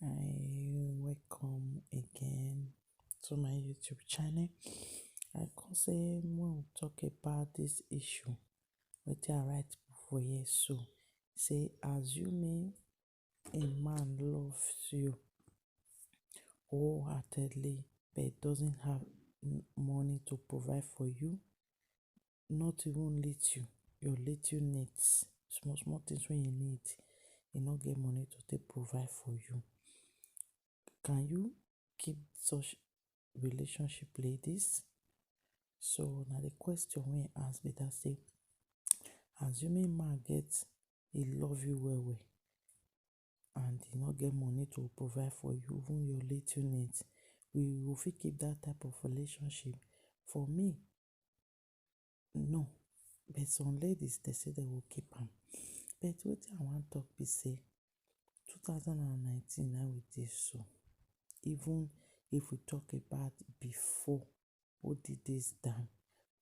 I welcome again to my YouTube channel. I come say when we talk about this issue, wetin I write for here so say assuming a man loves you wholeheartedly but doesn't have money to provide for you, not even little, your little needs, small things wey you need, you no get money to take provide for you. Can you keep such relationship, ladies? So na the question wey I ask be that say, assuming man he love you well and he no get money to provide for you even your little needs, we go fit keep that type of relationship? For me, no. But some ladies they say they will keep am. But wetin I wan talk be say 2019 na we dey so. Even if we talk about before olden days down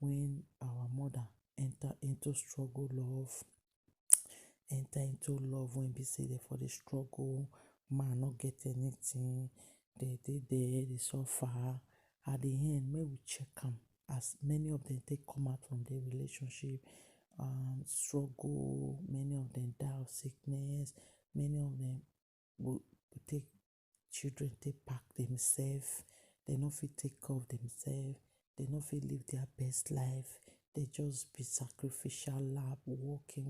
when our mother enter into love when be say dem for dey struggle, man no get anything, dey dey there dey suffer. At the end, make we check am as many of dem take come out from the relationship, struggle, many of dem die of sickness, many of dem go take children take pack themselves, dem no fit take care of themselves, dem no fit live their best life, they just be sacrificial lamb, working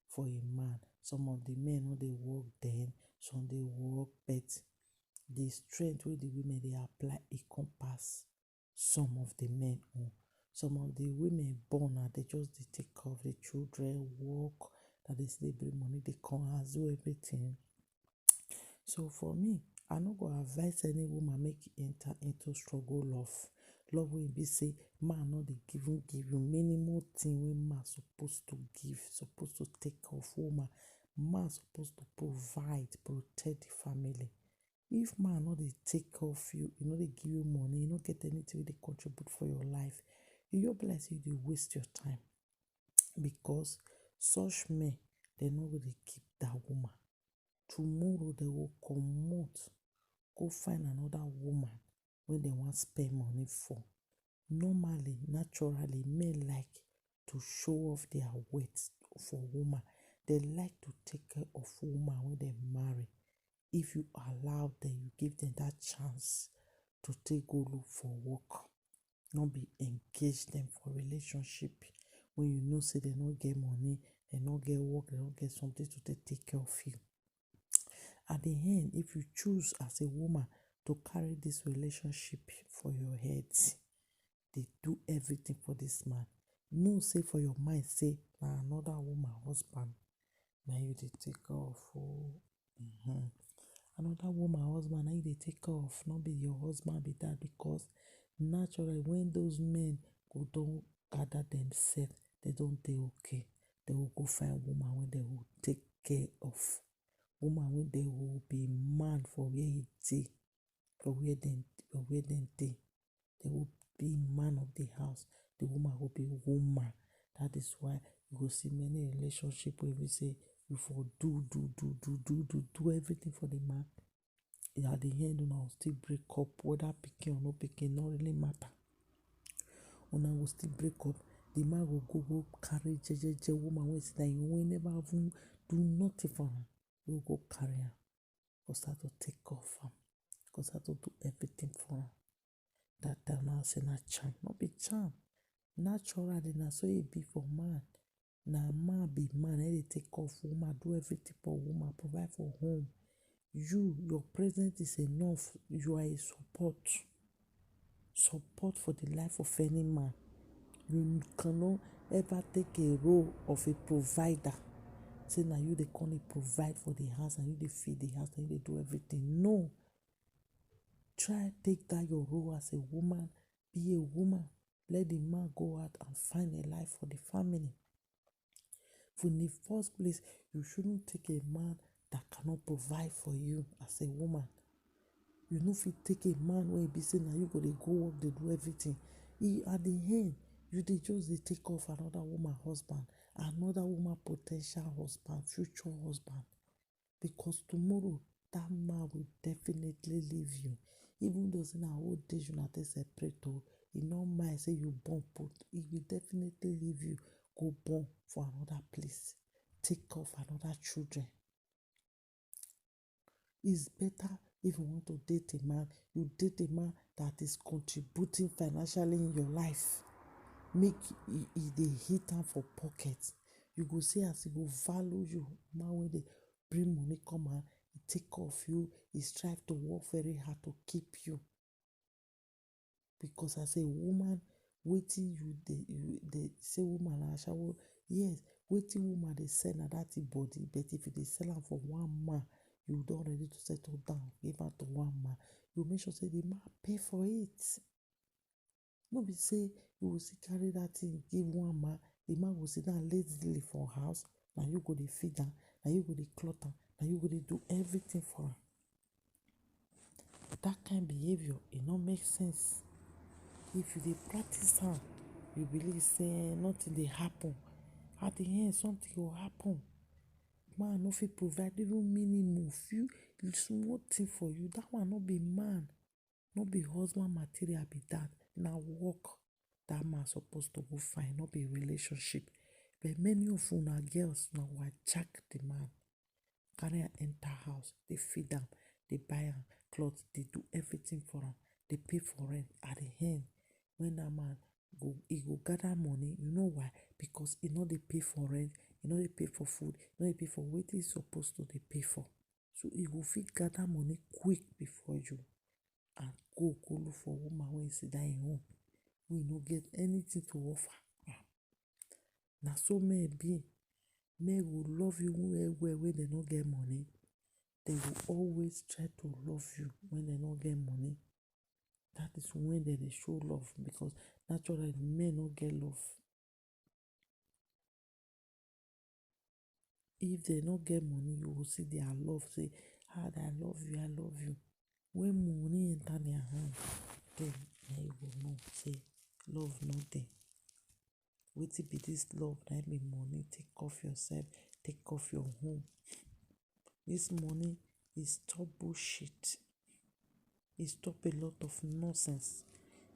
for a man. Some of the men no dey work then, some dey work, but the strength wey the women dey apply e come pass some of the men own. Some of the women born na dey just dey take care of the children, work, that dey still bring money, dey come house, do everything. So for me, I no go advise any woman make e enter into struggle love wey be say man no dey give you minimum thing wey man suppose to give, suppose to take care of woman. Man suppose to provide, protect the family. If man no dey take care of you, e no dey give you money, e no get anything wey dey contribute for your life, e just be like say you dey waste your time. Because such men, dem no go dey keep that woman. Tomorrow they go comot go find another woman wey dem wan spend money for. Normally, naturally, men like to show off their wealth for woman. They like to take care of woman wey dem marry. If you allow them, you give them that chance to take go look for work, no be engage them for relationship when you know say they no get money, they no get work, they no get something to take care of you. At the end, if you choose as a woman to carry this relationship for your head, dey do everything for this man, know say for your mind say na another woman husband na you dey take care of. Another woman husband na you dey take care of, no be your husband be that. Because naturally when those men go don gather themselves, they don dey okay, they will go find woman wey they will take care of, woman wey they will be man for where e dey, for where dem dey. They will be man of the house, the woman will be woman. That is why you go see many relationship wey be say you for do everything for the man. At the end, una will still break up, whether pikin or no pikin, no really matter. Una will still break up. The man will go carry jeje woman wey say na him own, never even do nothing for am. You go carry am, go start to take care of am, go start to do everything for am. That time now say na charm, no be charm. Naturally, na so e be for man. Na man be man, na him dey take care of woman, do everything for woman, provide for home. Your presence is enough. You are a support for the life of any man. You cannot ever take a role of a provider. Say na you dey come dey provide for the house, and you dey feed the house, and you dey do everything. No. Try take that your role as a woman. Be a woman. Let the man go out and find a life for the family. In the first place, you shouldn't take a man that cannot provide for you as a woman. You no fit take a man wey be say na you go dey go work, dey do everything. At the end, you dey just dey take off another woman husband, another woman po ten tial husband, future husband. Because tomorrow, that man will definitely leave you. Even though say na old age una take separate o, e no mind say you born put, e will definitely leave you go born for another place, take off another children. It's better if you want to date a man, you date a man that is contributing financially in your life. Make e dey hit am for pocket. You go see as e go value you. Man wey dey bring money come out, e take care of you, e strive to work very hard to keep you. Because as a woman, wetin you dey say woman na ashawo, yes, wetin woman dey sell na that body, but if you dey sell am for one man, you don ready to settle down, give am to one man, you make sure say the man pay for it. No be say you go still carry that thing give one man, the man go sit down lazily for house, na you go dey feed am, na you go dey cloth am, na you go dey do everything for am. That kind behavior, e no make sense. If you dey practice am, you believe say nothing dey happen, at the end something go happen. Man no fit provide even minimum few small thing for you. That one no be man, no be husband material be that. Na work that man suppose to go find, no be relationship. But many of una girls na hijack the man, carry am enter house, dey feed am, dey buy am cloth, dey do everything for am, dey pay for rent. At the end, when that man e go gather money, you know why? Because e no dey pay for rent, e no dey pay for food, e no dey pay for wetin e suppose to dey pay for. So e go fit gather money quick before you and go look for woman wey sit down im home, wey no get anything to offer. Na so men be. Men go love you well well when dem no get money. Dem go always try to love you when dem no get money. That is when dem dey show love, because naturally men no get love. If dem no get money, you go see their love say, I love you, I love you. When money enter their hand, then na you go know say love no dey. Wetin be this love? Na be money. Take off yourself, take off your home. This money is stop bullshit. E stop a lot of nonsense.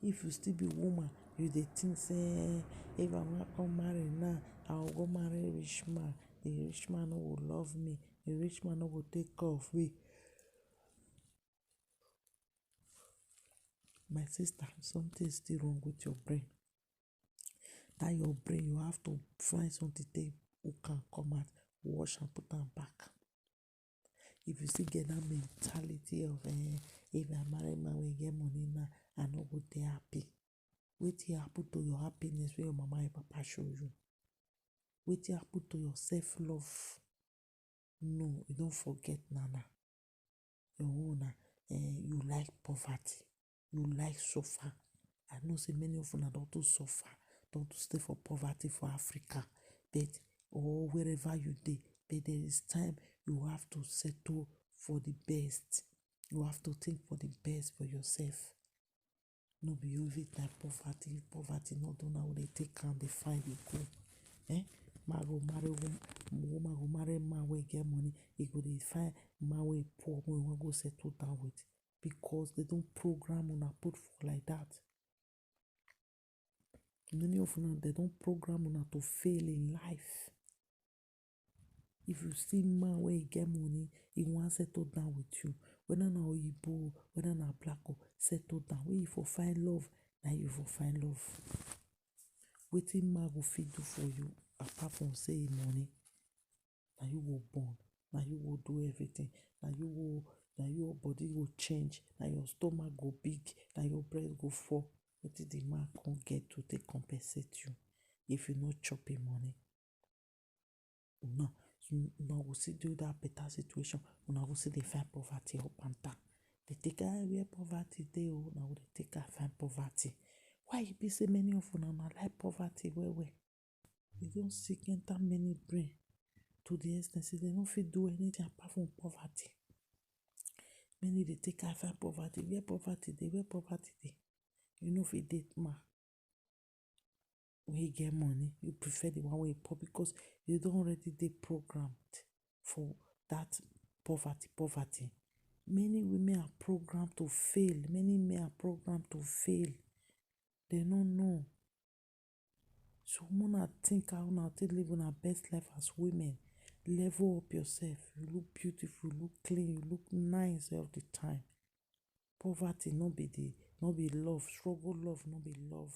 If you still be woman, you dey think say if I wan come marry now, I go go marry rich man. The rich man no go love me, the rich man no go take care of me. My sister, something still wrong with your brain. That your brain, you have to find something take hook am come out, wash and put am back. If you still get that mentality of if I marry man wey get money now, I no go dey happy. Wetin happen to your happiness wey your mama and papa show you? Wetin happen to your self-love? No, you don't forget Nana. Your own you like poverty, you like suffer. I know say many of una don too suffer, don too stay for poverty for Africa, but or wherever you dey, but there is time you have to settle for the best. You have to think for the best for yourself. No be every time poverty no do now they take am, they find it go. Man go marry woman go marry man wey get money, he go dey find man wey poor wey wan go settle down with, because they don't program una put for like that. Many of una, they don't program una to fail in life. If you see man wey get money, he wan settle down with you, whether na Oyibo, whether na black, settle down. Where you for find love, na you for find love. Wetin man go fit do for you apart from say money? Na you go born, na you go do everything, na your body go change, na your stomach go big, na your breast go fall. Wetin the man can't get to take compensate you if you no chop him money? No, una go still do that better situation. Una go still dey find poverty up and down. They take where poverty dey, una go dey take find poverty. Why e be say many of una like poverty well? You don sick enter many brain to the extent say they no fit do anything apart from poverty. Many dey take find poverty. Where poverty dey? You no fit date man wey get money. You prefer the one wey poor because you don already dey programmed for that poverty. Many women are programmed to fail. Many men are programmed to fail. They no know. So una think how una take live una best life as women. Level up yourself. You look beautiful, you look clean, you look nice all the time. Poverty no be love. Struggle love no be love.